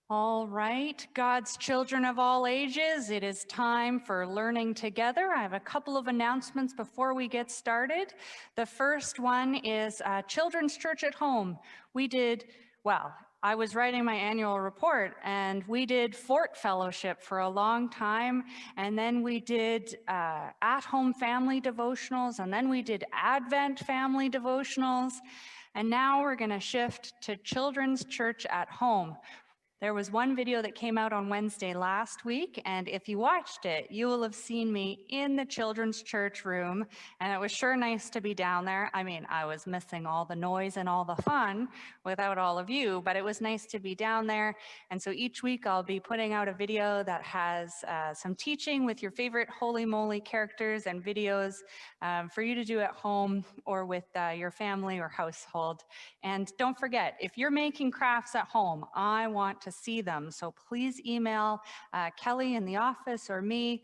All right, God's children of all ages, it is time for learning together. I have a couple of announcements before we get started. The first one is Children's Church at Home. I was writing my annual report and we did Fort Fellowship for a long time. And then we did at-home family devotionals. And then we did Advent family devotionals. And now we're going to shift to Children's Church at Home. There was one video that came out on Wednesday last week, and if you watched it, you will have seen me in the children's church room, and it was sure nice to be down there. I mean, I was missing all the noise and all the fun without all of you, but it was nice to be down there. And so each week I'll be putting out a video that has some teaching with your favorite Holy Moly characters and videos for you to do at home or with your family or household. And don't forget, if you're making crafts at home, I want to see them. So please email Kelly in the office or me.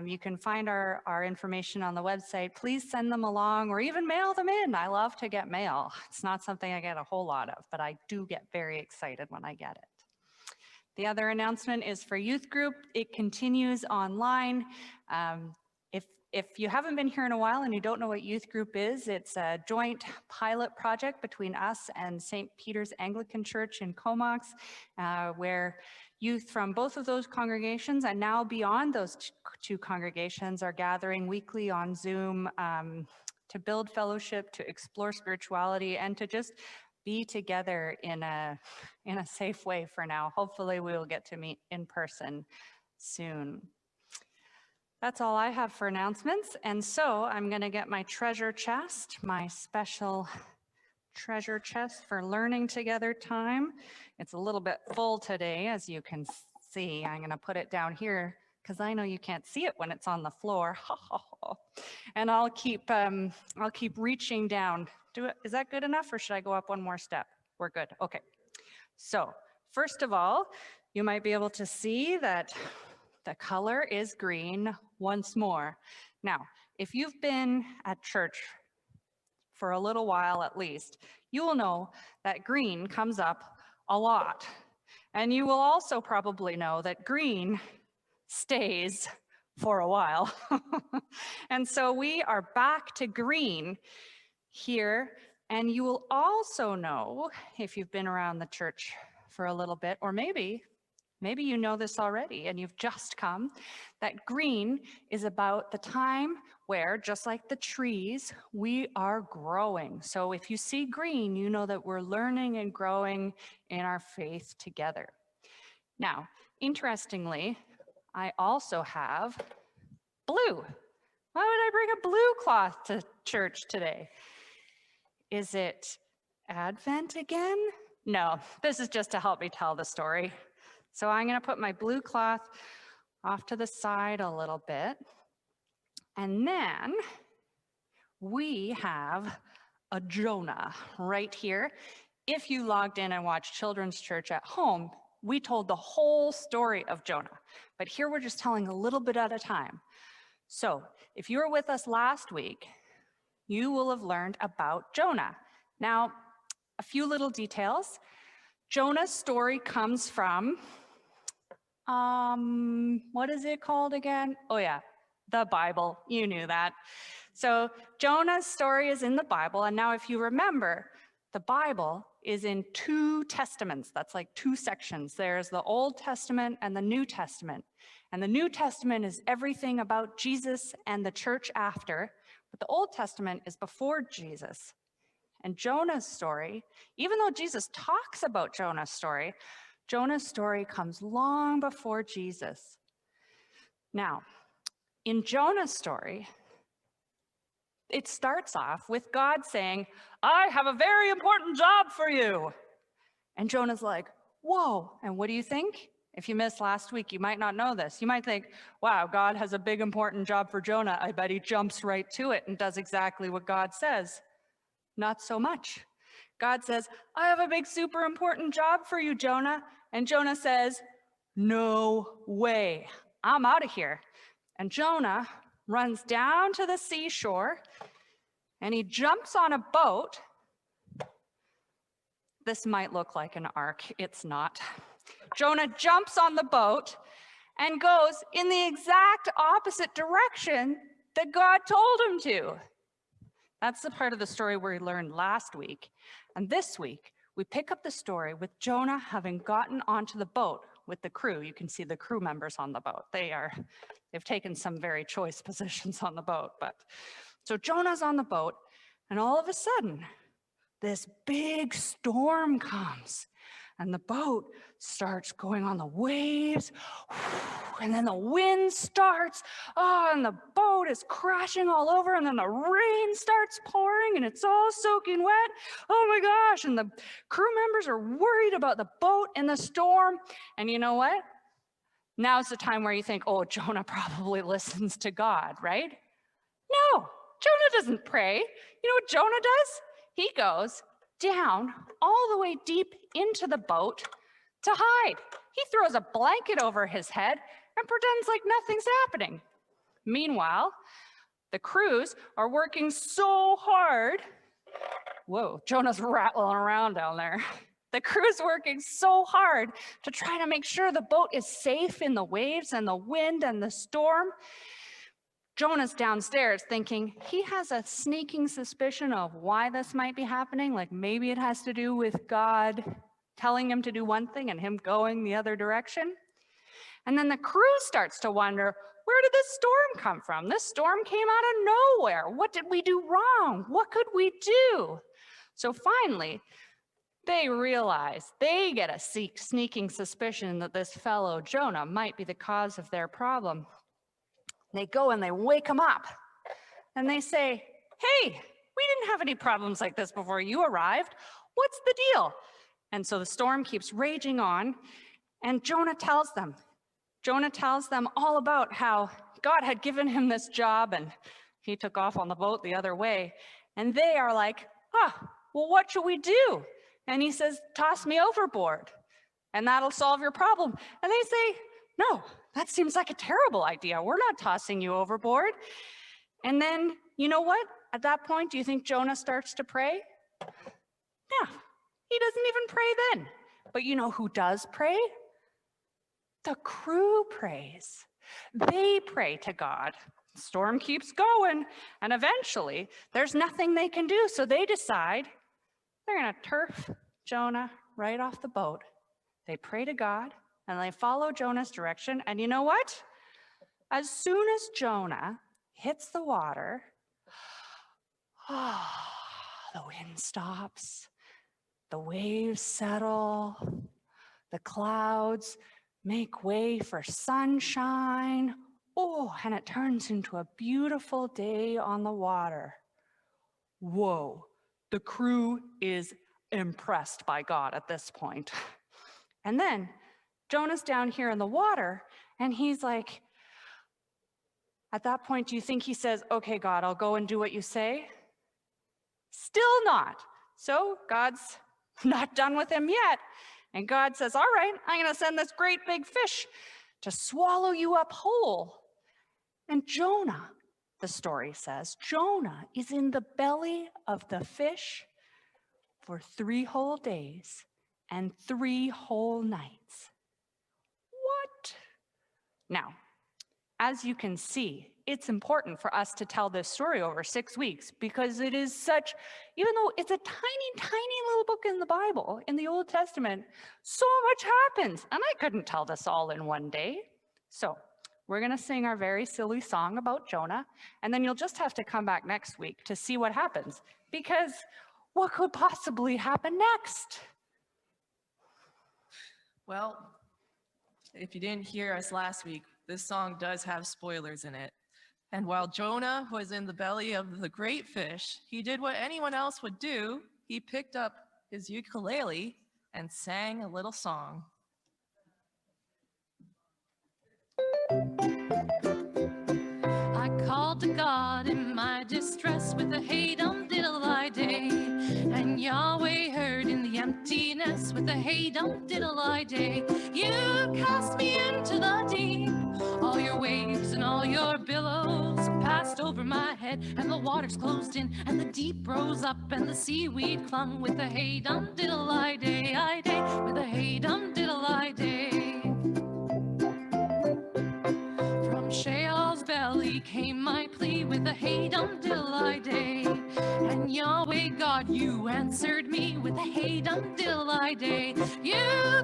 You can find our information on the website. Please send them along or even mail them in. I love to get mail. It's not something I get a whole lot of, but I do get very excited when I get it. The other announcement is for youth group. It continues online. If you haven't been here in a while and you don't know what youth group is, it's a joint pilot project between us and St. Peter's Anglican Church in Comox, where youth from both of those congregations and now beyond those two congregations are gathering weekly on Zoom to build fellowship, to explore spirituality, and to just be together in a safe way for now. Hopefully we will get to meet in person soon. That's all I have for announcements. And so I'm going to get my treasure chest, my special treasure chest for learning together time. It's a little bit full today, as you can see. I'm going to put it down here because I know you can't see it when it's on the floor. And I'll keep reaching down. Is that good enough, or should I go up one more step? We're good. Okay. So first of all, you might be able to see that the color is green once more. Now, if you've been at church for a little while at least, you will know that green comes up a lot. And you will also probably know that green stays for a while. And so we are back to green here. And you will also know, if you've been around the church for a little bit, or maybe you know this already and you've just come, that green is about the time where, just like the trees, we are growing. So if you see green, you know that we're learning and growing in our faith together. Now, interestingly, I also have blue. Why would I bring a blue cloth to church today? Is it Advent again? No, this is just to help me tell the story. So I'm going to put my blue cloth off to the side a little bit. And then we have a Jonah right here. If you logged in and watched Children's Church at Home, we told the whole story of Jonah. But here we're just telling a little bit at a time. So if you were with us last week, you will have learned about Jonah. Now, a few little details. Jonah's story comes from, what is it called again? Oh yeah, the Bible. You knew that. So Jonah's story is in the Bible. And now if you remember, the Bible is in two testaments. That's like two sections. There's the Old Testament and the New Testament. And the New Testament is everything about Jesus and the church after. But the Old Testament is before Jesus. And Jonah's story, even though Jesus talks about Jonah's story comes long before Jesus. Now, in Jonah's story, it starts off with God saying, I have a very important job for you. And Jonah's like, whoa. And what do you think? If you missed last week, you might not know this. You might think, wow, God has a big important job for Jonah. I bet he jumps right to it and does exactly what God says. Not so much. God says, I have a big, super important job for you, Jonah. And Jonah says, no way, I'm out of here. And Jonah runs down to the seashore and he jumps on a boat. This might look like an ark, it's not. Jonah jumps on the boat and goes in the exact opposite direction that God told him to. That's the part of the story we learned last week. And this week, we pick up the story with Jonah having gotten onto the boat with the crew. You can see the crew members on the boat. They've taken some very choice positions on the boat. So Jonah's on the boat, and all of a sudden, this big storm comes, and the boat starts going on the waves, and then the wind starts, and the boat is crashing all over, and then the rain starts pouring, and it's all soaking wet. Oh my gosh, and the crew members are worried about the boat in the storm, and you know what? Now's the time where you think, oh, Jonah probably listens to God, right? No, Jonah doesn't pray. You know what Jonah does? He goes down all the way deep into the boat to hide. He throws a blanket over his head and pretends like nothing's happening. Meanwhile, the crews are working so hard. Whoa, Jonah's rattling around down there. The crew's working so hard to try to make sure the boat is safe in the waves and the wind and the storm. Jonah's downstairs thinking he has a sneaking suspicion of why this might be happening. Like maybe it has to do with God telling him to do one thing and him going the other direction. And then the crew starts to wonder, where did this storm come from? This storm came out of nowhere. What did we do wrong? What could we do? So finally, they realize, they get a sneaking suspicion that this fellow Jonah might be the cause of their problem. They go and they wake him up and they say, hey, we didn't have any problems like this before you arrived. What's the deal? And so the storm keeps raging on, and Jonah tells them all about how God had given him this job and he took off on the boat the other way. And they are like, well, what should we do? And he says, toss me overboard and that'll solve your problem. And they say, no, that seems like a terrible idea. We're not tossing you overboard. And then, you know what? At that point, do you think Jonah starts to pray? Yeah, he doesn't even pray then. But you know who does pray? The crew prays. They pray to God. The storm keeps going, and eventually there's nothing they can do. So they decide they're going to turf Jonah right off the boat. They pray to God, and they follow Jonah's direction. And you know what? As soon as Jonah hits the water, the wind stops, the waves settle, the clouds make way for sunshine. And it turns into a beautiful day on the water. Whoa, the crew is impressed by God at this point. And then Jonah's down here in the water, and he's like, at that point, do you think he says, okay, God, I'll go and do what you say? Still not. So God's not done with him yet. And God says, all right, I'm going to send this great big fish to swallow you up whole. And Jonah, the story says, Jonah is in the belly of the fish for 3 whole days and 3 whole nights. What? Now, as you can see, it's important for us to tell this story over 6 weeks because it is such, even though it's a tiny, tiny little book in the Bible, in the Old Testament, so much happens. And I couldn't tell this all in one day. So we're going to sing our very silly song about Jonah, and then you'll just have to come back next week to see what happens, because what could possibly happen next? Well, if you didn't hear us last week, this song does have spoilers in it. And while Jonah was in the belly of the great fish, he did what anyone else would do. He picked up his ukulele and sang a little song. I called to God in my distress with a hey-dum-diddle-I-day, and Yahweh heard in the emptiness with a hey-dum-diddle-I-day. You cast me into the deep, all your waves and all your billows passed over my head, and the waters closed in, and the deep rose up, and the seaweed clung with a hey-dum-diddle-I-day, I-day, with a hey-dum-diddle-I-day. God, you answered me with a hey dum diddle day. You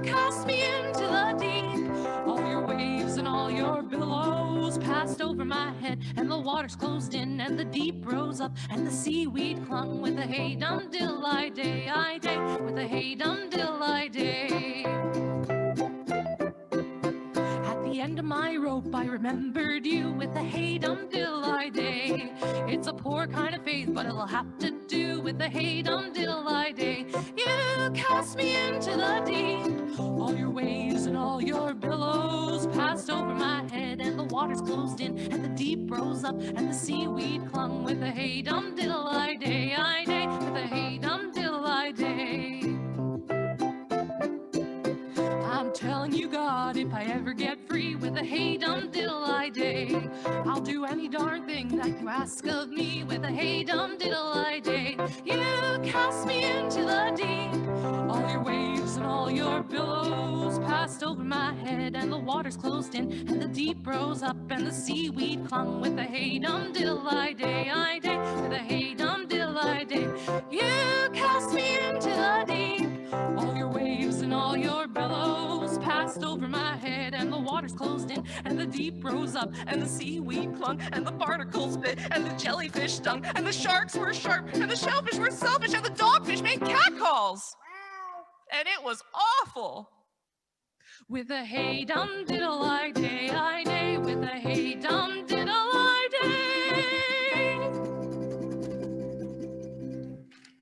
cast me into the deep. All your waves and all your billows passed over my head, and the waters closed in, and the deep rose up, and the seaweed clung with a hey dum diddle day, with a hey dum diddle day. At the end of my rope, I remembered you with a hey dum diddle day. It's a poor kind of faith, but it'll have to do with a hey dum diddle day. You cast me into the deep. All your waves and all your billows passed over my head, and the waters closed in, and the deep rose up, and the seaweed clung with a hey dum diddle day, with a hey dum diddle day. I'm telling you, God, if I ever get free with a hey dum diddle day, I'll do any darn thing that you ask of me with a hey dum diddle day. You cast me into the deep. All your waves and all your billows passed over my head, and the waters closed in, and the deep rose up, and the seaweed clung with a hey dum diddle day, with a hey dum diddle day. You cast me into the deep. All your waves and all your billows passed over my head, and the waters closed in, and the deep rose up, and the seaweed clung, and the barnacles bit, and the jellyfish stung, and the sharks were sharp, and the shellfish were selfish, and the dogfish made catcalls. And it was awful. With a hey dum diddle day, with a hey dum diddle